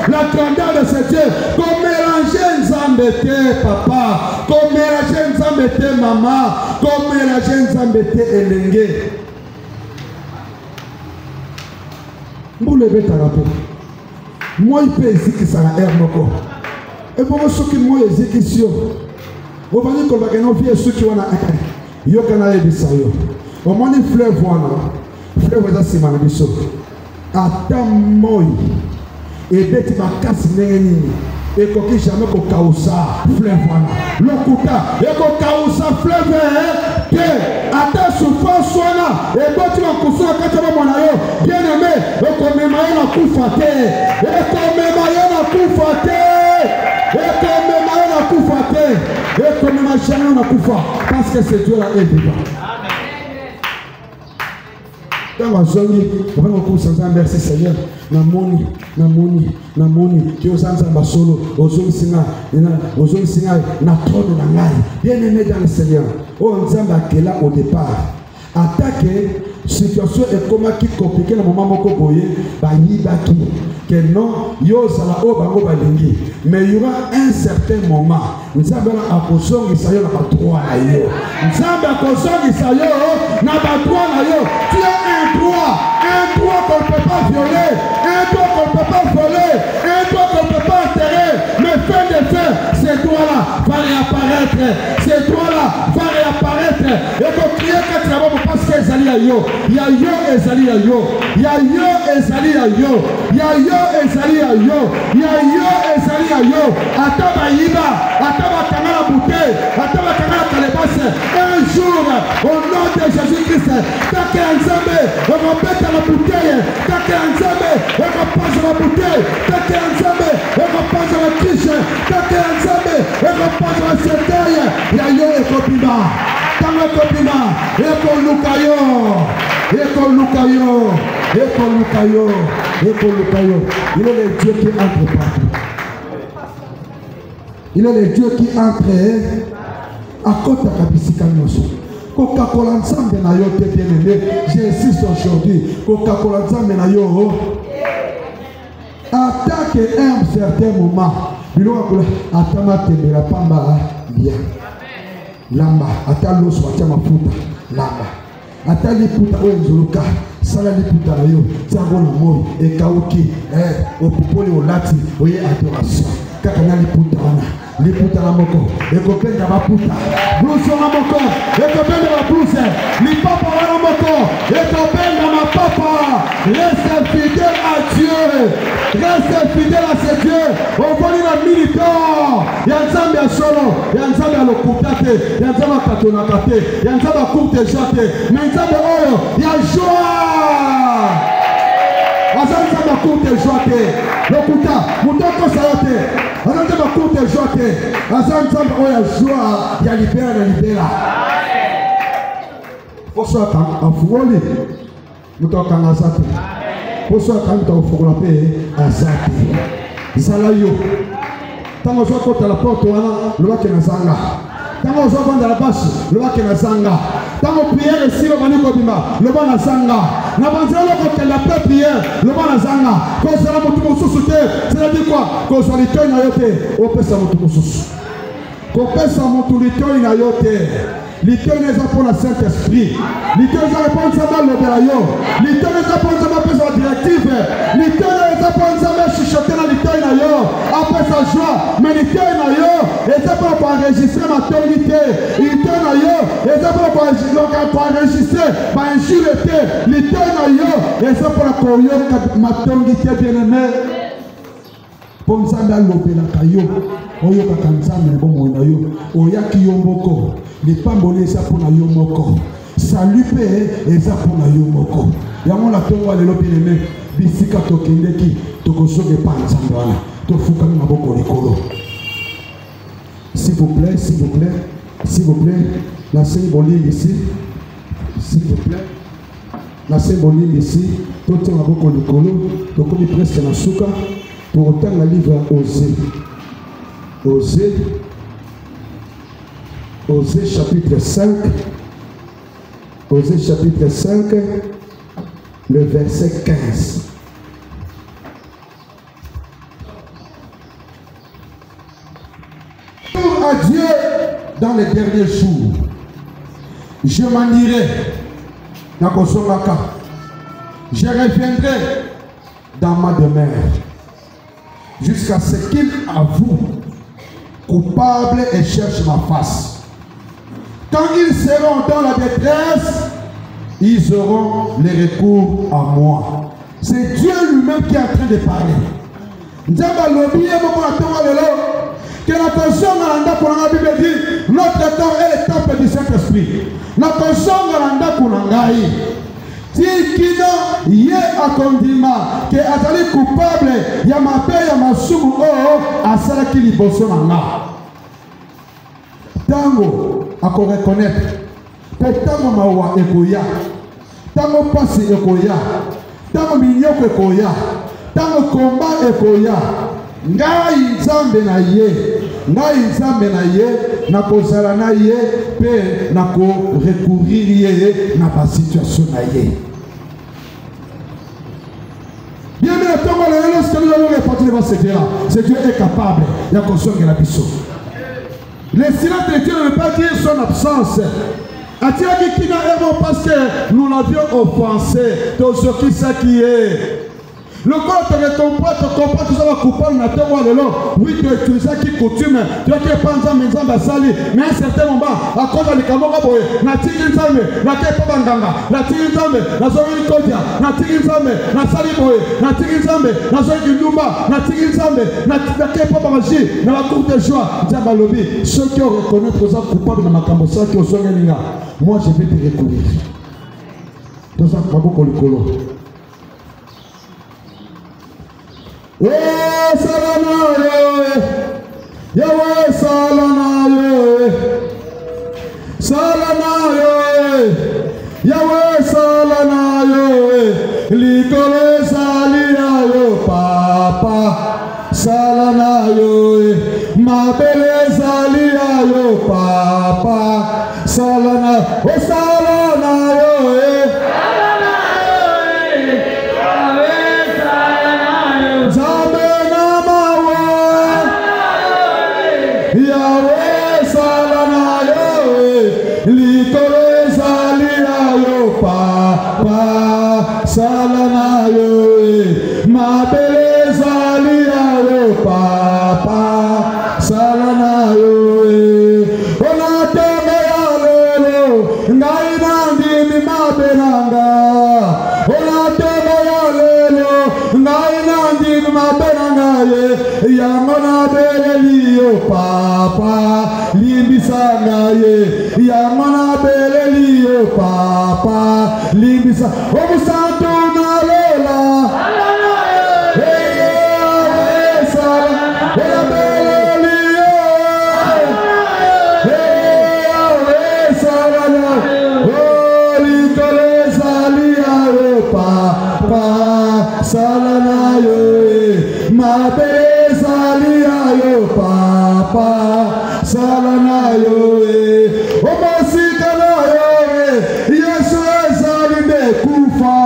la grandeur de ce Dieu. Comme mélanger Nzambete, papa. Comme mélanger Nzambete, maman. Comme mélanger Nzambete, Elenge. Moi, il peut exécuter ça à l'air. Et pour ceux qui m'ont exécution, on va dire qu'on va gagner ceux qui ont un il y a un épisode. Au moins, il fleuve, fleuve, c'est ma mission. Attends, moi, et bête ma casse n'est et qu'on qui jamais qu'on kausa fleuve le kuta et qu'on kausa fleuve que attends souffrance soit et quand tu vas construire quand tu vas mon aïe bien aimé et qu'on me maille la koufaté et qu'on me maille la koufaté et qu'on me maille la koufaté et qu'on me maille jamais la koufa parce que c'est Dieu là est vivant. Quand on va jouer, on va nous dire merci Seigneur. Namoni, qui aux ans solo, aux hommes singa, na trône de la bien aimé dans le Seigneur. Oh, on s'est là au départ. Attaquer, situation est comme qui compliqué le moment où on baki que non, yo sala o bango balingi. Mais il y aura un certain moment. Nous avons un poisson qui s'aille dans la droit à yo. Nous avons un poisson qui s'aille dans la droit à yo. Tu as un droit qu'on ne peut pas violer, un droit qu'on ne peut pas voler, un droit qu'on ne peut pas enterrer. Mais fin de fait, ces droits-là va réapparaître. Ces droits-là va réapparaître. Et qu'on crie quand tu vas parce que Ezali a yo. Il y a yo Ezali a yo. Il y a yo Ezali a yo. Il y a yo Ezali a yo. Il y a yo Ezali a yo. Attends Baïba, attends Kangala bouteille, attends Kangala Kalebase. Un jour, au nom de Jésus-Christ, Take Nzambe, on va mettre la bouteille. Take Nzambe, on va passer la bouteille. Take Nzambe, on va passer la quiche. Take Nzambe, on va passer la cercueil. Il y a yo et Kopima. Tango Kopima, Eko Lukayo. Eko Lukayo. Eko Lukayo. Eko Lukayo. Il est le Dieu qui entre partout. Il est le Dieu qui entre à côté de Kabisika Noso. Coca-Cola Nzambe na yo te bien aimé. J'insiste aujourd'hui. Coca-Cola Nzambe na yo. Attaque un certain moment. Atama tembela pamba bien. Lamba. Ata loso atia mafuta. Lamba. Ata liputa oyo nzuluka. Sala liputa na yo. Tiango na moi. Ekauki. Opupoli olati. Oye adoration. Kaka na liputa wana. Liputa na moko. Ekopenda maputa. Blouson na moko. Ekopenda ma blouse. Lipapa wana moko. Ekopenda ma papa. Reste fidèle à Dieu. Reste fidèle à ce Dieu. On va dire la militant. Yanzambe a solo. Yanzambe a lokutate. Yanzambe a katonakate. Yanzambe a courte jate. Mais Yanzambe oyo. Ya joie. Yanzambe a courte joie. Lokuta. Mutoko sayote. Yanzambe a courte joie. Yanzambe oyo joie. Ya libera na libera. Poso afuoli. Mutoka ngazate. Poso akanta ufugola pe azate. Zala yo. Tant que je vais à la porte, le va qui est zanga. Tant que je vais dans la bâche, le va qui est zanga. Tant que prière ici, le va nous kobima, le va na zanga. Na banzela ko que la paix prière, le va na zanga. Quand ça va tout sous c'est-à-dire quoi? Quand ça les na yote, on peut ça tout sous. Quand peut ça tout les na yote. L'Éternel est pour le Saint-Esprit. L'Éternel est pour le Béraillon. L'Éternel est pour la directive. L'Éternel est pour le chuchoter dans l'Éternel. Après sa joie. Mais l'Éternel est pour enregistrer ma tonalité. L'Éternel est pour enregistrer ma injurité. L'Éternel est pour ma tonalité bien-aimée. Pour nous enlever la caillou. Oyo kakanzame bomo na yo oyaki yo moko lipamboli eza mpona yo moko salut mpe eza mpona yo moko yango na ntongo ya lelo bien-aimé bisika tokendeki tokozoka epai ya nzambe wana tofukami maboko likolo. S'il vous plaît, s'il vous plaît, s'il vous plaît, la symbolique ici, s'il vous plaît, la symbolique ici, totia maboko likolo tokomi presque na suka pour autant la livre Osée. Osée chapitre 5, Osée chapitre 5, le verset 15. À Dieu dans les derniers jours, je m'en irai dans Kosongaka, je reviendrai dans ma demeure jusqu'à ce qu'il avoue coupable et cherche ma face. Quand ils seront dans la détresse, ils auront les recours à moi. C'est Dieu lui-même qui est en train de parler. Que la personne pour la Bible dit notre temps est le temple du Saint-Esprit. La personne Tikino ye akondima que azali coupable ya mabe ya masumu o asala ki liboso na nga. Tango ako reconnaître que tango mawa ekoya, tango pasi ekoya, tango minyoko ekoya, tango komba ekoya, ngai nzambe na ye, ngai nzambe na ye, na kozala na ye, pe na ko recourir ye na ba situation na ye. Bien mais tant que lorsque nous allons répartir devant ce Dieu-là, ce Dieu est capable de consommer la mission. Le silence de Dieu ne veut pas dire son absence. Attiraki qui n'a parce que nous l'avions offensé, tout ce qui sait qui est. Le corps te comprend que ça va couper na temps lelo. Oui, tu utilises qui coutume, tu as que penser mes amba sali, mais à un certain moment, à cause de l'ikamoka boy, na tiki nzambe, na kepa banganga, na tiki nzambe, na zori kodia, na tiki nzambe, na sali boy, na tiki nzambe, na zori ndumba, na tiki nzambe, na kepa bangaji, na la cour de joie, nzamba lobi, ceux qui ont reconnu que ça coupable na makambo ça qui ont songeninga, moi je vais te reconnaître. Tout ça maboko likolo. Salana Yahweh salana salana Yahweh salana likole salia yo papa salana mabele salia yo papa salana o salana salana yo ma beleza lia yo papa salana yo ona teme ya lelo ngai nandi mi ma benanga ona teme ya lelo ngai nandi mi ma benanga ye ya mona beleli yo papa limbisanga ye ya mona beleli yo papa limbisa o salana yo ma beleza nalia yo papa salana yo omasika na yo Yesu ezali nde kufa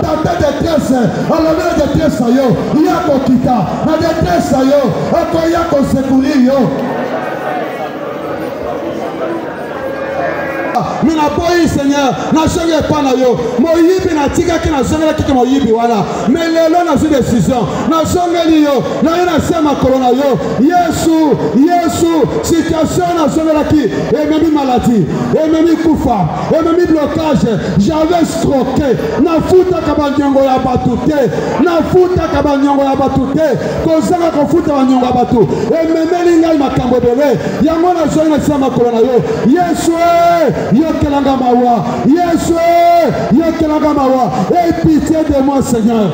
tata détresse alors la détresse yo yako kita na détresse yo ako yako secourir yo mina boyi Seigneur na songe pa na yo moyibi na tika ki na songe la kiki moyibi wala mais lelo na su décision na songe li yo na yo na sema corona yo Yesu situation na songe la ki ememi maladie ememi kufa ememi blocage j'avais scroqué na futa kabanyongo ya batu te na futa kabanyongo ya batu te kozanga ko futa banyongo ya batu ememeli ngai makambo bele yango na songe na sema corona yo Yesu yokelanga mawa Yesu yokelanga mawa aie pitié de moi Seigneur.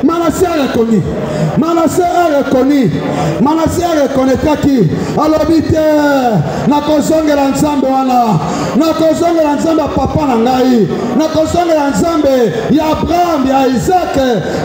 Manassé a reconnu qui alobite na kozongela nzambe wana na kozongela nzambe papa na ngai na kozongela nzambe ya Abraham ya Isaac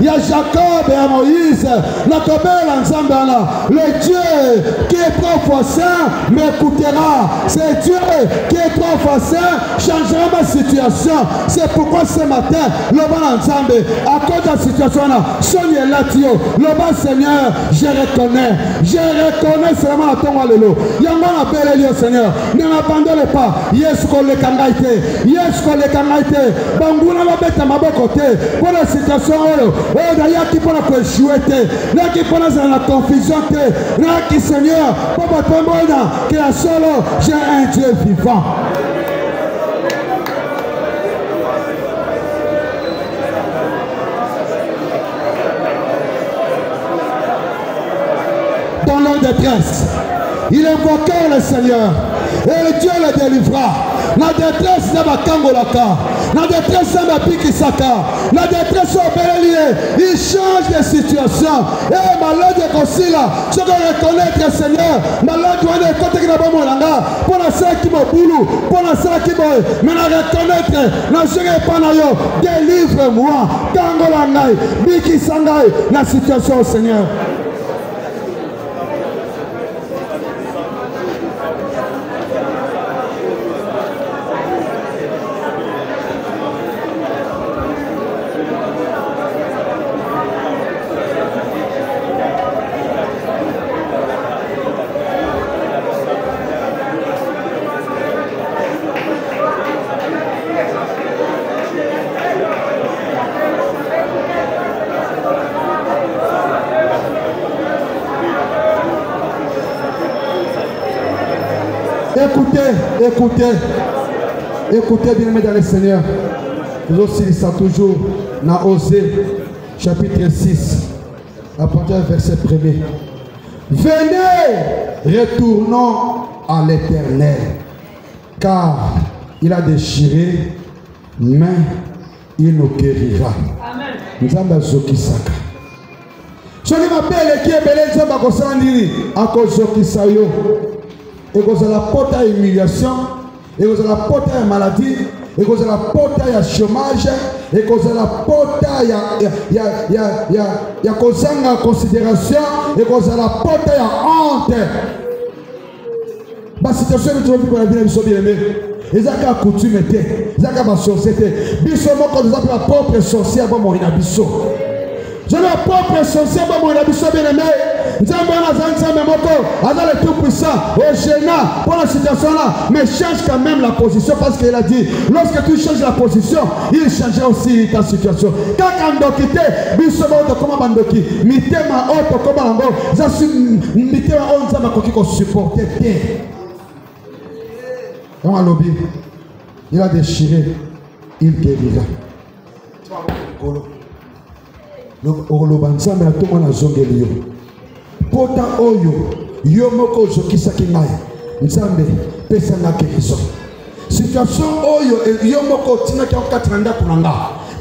ya Jacob ya Moïse na kobela nzambe wana le Dieu qui est trop fort saint m'écoutera. C'est Dieu qui est trop fort saint changera ma situation. C'est pourquoi ce matin le bon nzambe à cause de la situation là Sonia Latio, le bas Seigneur, je reconnais seulement à ton allélo. Yamma appelle le Seigneur, ne m'abandonne pas. Yes, qu'on les kangaite. Banguna va mettre ma bonne côté. Pour la situation, d'ailleurs, qui peut la jouer, là qui peut la confusion, là qui Seigneur, pour ma tombe, que la solo, j'ai un Dieu vivant. Dans leur détresse, il invoquait le Seigneur et Dieu le délivra. La détresse de ma kangolaka, la détresse de ma pikisaka, la détresse au Bélier, il change de situation. Et malade de Kosila, je dois reconnaître Seigneur, malade doit être côté qui n'a pas mon langa, pour la salle qui m'a boulou, pour la salle qui m'a, mais la reconnaître, la chérie Panayo, délivre-moi, kangolangai, bikisangai, la situation au Seigneur. Écoutez, bien-aimés dans le Seigneur. Nous aussi, ça toujours dans Osée, chapitre 6, à partir du verset 1er. Venez, retournons à l'Éternel, car il a déchiré, mais il nous guérira. Amen. Nous avons Zokisaka. Je m'appelle qui est belé, je m'appelle à cause Zokisayo. Et que vous la porte à humiliation, et que vous la porte à maladie, et que vous la porte à chômage, et que vous la porte à considération, et que vous la porte à honte. La situation est toujours pour la vie de bien aimé. Ils ont qu'à coutume, ils ont qu'à ma société. Bissomo, quand nous appelons la propre sorcière, bon, mon inabisso. Je n'ai pas pressionné mon habitant bien aimé. Nous avons le tout puissant, au gênant pour la situation là, mais change quand même la position parce qu'il a dit lorsque tu changes la position, il changera aussi ta situation. Quand on doit quitter, bisoma de comment bandoki, mitema auto comment on va, mitema on va qu'on supporter bien. Dans un lobby, il a déchiré, il guérira. Olobanza mais tout monde a zongeli yo. Pota oyo yo moko zokisaki ngai. Nzambe pesa na guérison. Situation oyo yo moko tina ki okatranda kunanga.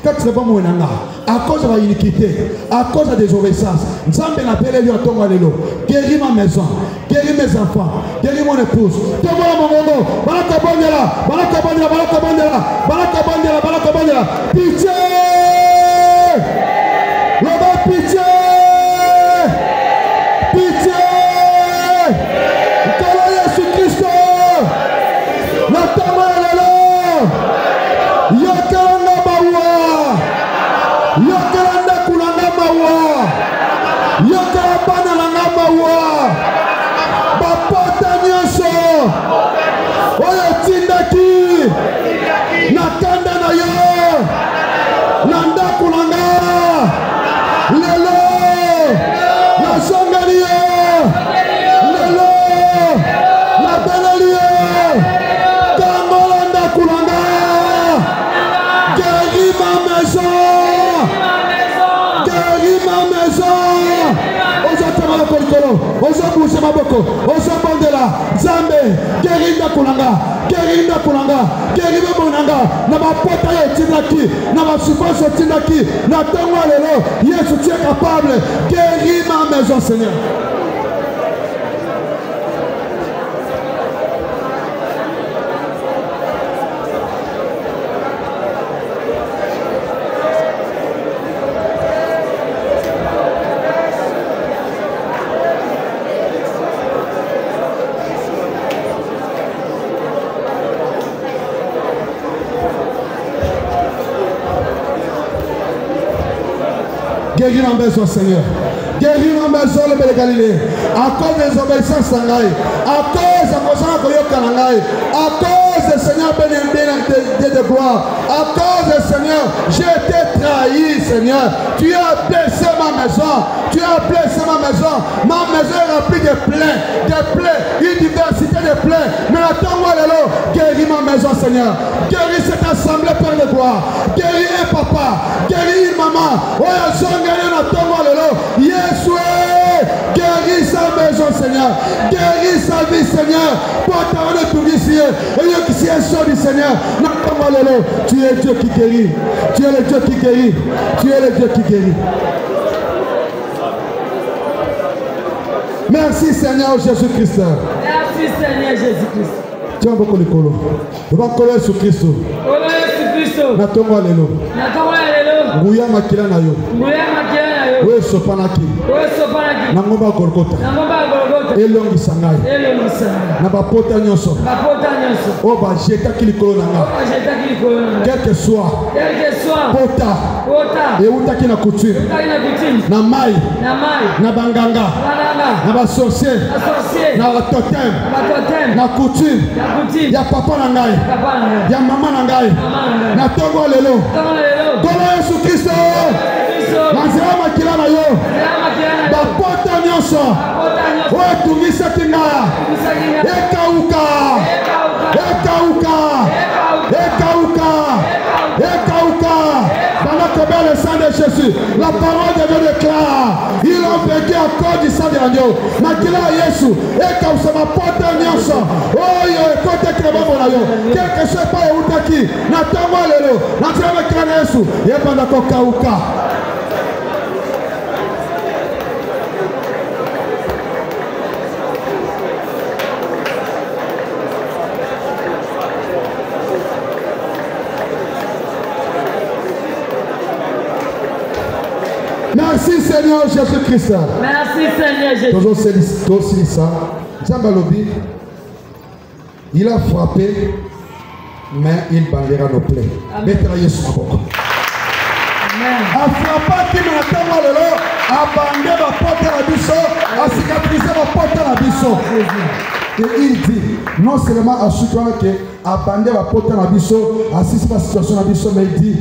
quand tu ne vas pas à cause de l'iniquité, à cause de la désobéissance, Nzambe n'appelle lui à ton allélo. Guéris ma maison, guéris mes enfants, guéris mon épouse. Tomba mon mongo, balaka bandela, balaka bandela, balaka bandela, balaka bandela, balaka bandela. Pitié! Là-bas, pitié! Pitié! Kala Yesu Christo! Natama lelo! Yokalanda bawa! Yokalanda kulanda bawa! Yokalabana langa bawa! Bapota nyonso! Oyo tindaki! Nakanda na yo! Nanda kulanga! Lelo! La songalia! Lelo! La belalia! Kangolanda kulanga! Guéris ma maison! Guéris ma maison! Ozatama la kolikolo! Ozabouche maboko! Ozabandela! Zambe! Guéris na kulanga! Guéris na kulanga! Guéris na bonanga! Na bapota yo tindaki! Na basouffrance yo tindaki! Na tongo lelo! Yesu, tu es capable! Guéris ma maison, Seigneur! Guéris ma maison, Seigneur. Guéris ma maison, le Bel Galilée. À cause des obéissances, à cause de mon Koyokanangai, à cause du Seigneur de gloire, à cause du Seigneur, j'ai été trahi, Seigneur. Tu as blessé ma maison. Tu as blessé ma maison. Ma maison est remplie de plaies, une diversité de plaies. Mais attends-moi, Lélo, guéris ma maison, Seigneur. Guéris cette assemblée, Père de gloire. Guéris un papa. Guéris une maman. Oh, ils ont gagné, attends-moi, Lélo. Yeshua, guéris sa maison, Seigneur. Guéris sa vie, Seigneur. Pour t'amener tout ici. Et qui s'y est sorti, Seigneur. Attends-moi, Lélo. Tu es Dieu qui guérit. Tu es le Dieu qui guérit. Tu es le Dieu qui guérit. Merci Seigneur Jésus-Christ. Merci Seigneur Jésus-Christ. Tu as beaucoup de colo. Tu vas coller sur Christ. Coller sur Christ. Natongo alelo. Natongo alelo. Nguya makila na yo. Nguya makila na yo. We sopanaki. We sopanaki. Nangomba Golgotha. Nangomba Golgotha. Elongi sangai. Elongi sangai. Na bapota nyonso. Bapota nyonso. O ba jeta kilikolo nanga. O ba jeta kilikolo nanga. Quel que soit. Quel que soit. Pota. Pota. Et utaki na coutume. Utaki na coutume. Na mai. Na mai. Na banganga. Banganga. Na ba sorcier. Na sorcier. Na totem. Na totem. Na coutume. Na coutume. Ya papa na ngai. Papa na ngai. Ya mama na ngai. Mama na ngai. Na tongo lelo. Tongo lelo. Kola Yesu Kristo. Manzela makila na yo. Bapota nyonso. Oyo tungisaki nga. Ekauka. Ekauka. Ekauka. Ekauka. Pendant que bien le sang de Jésus, la parole de Dieu déclare, ils ont vécu à cause du sang de l'agneau. Makila Yesu. Ekausa bapota nyonso. Oyo ekote kreba mona yo. Quelque chose pas eutaki. Na tongo lelo. Na tina makila na Yesu. Yebanda ko kauka. Merci Seigneur Jésus-Christ. Merci Seigneur Jésus. Il a frappé, mais il bandera nos plaies. Amen. A frappé qui m'a tellement le lot, a bandé ma porte à la bisso, a cicatrisé ma porte à la bisso. Et il dit, non seulement à ceux qui a bandé ma porte à la bisso, assiste la situation à la bisso, mais il dit,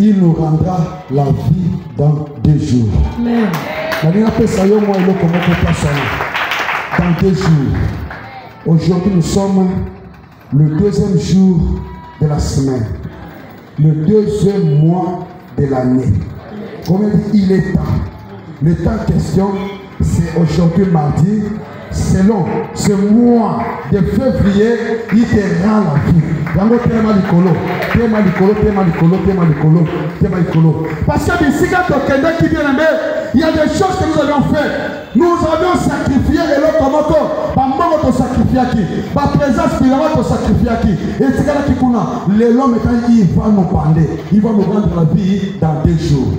il nous rendra la vie dans 2 jours. Amen. Dans 2 jours. Aujourd'hui, nous sommes le 2e jour de la semaine. Le 2e mois de l'année. Comme il dit, il est temps. Le temps en question, c'est aujourd'hui mardi selon ce mois de février, il te rend la vie. Parce que d'ici quand qui vient, il y a des choses que nous avions fait. Nous avions sacrifié et l'autre moto. Nous sacrifié qui? La présence de l'homme sacrifié qui? Et c'est là qui qu'on a. L'homme il va nous parler. Il va nous rendre la vie dans 2 jours.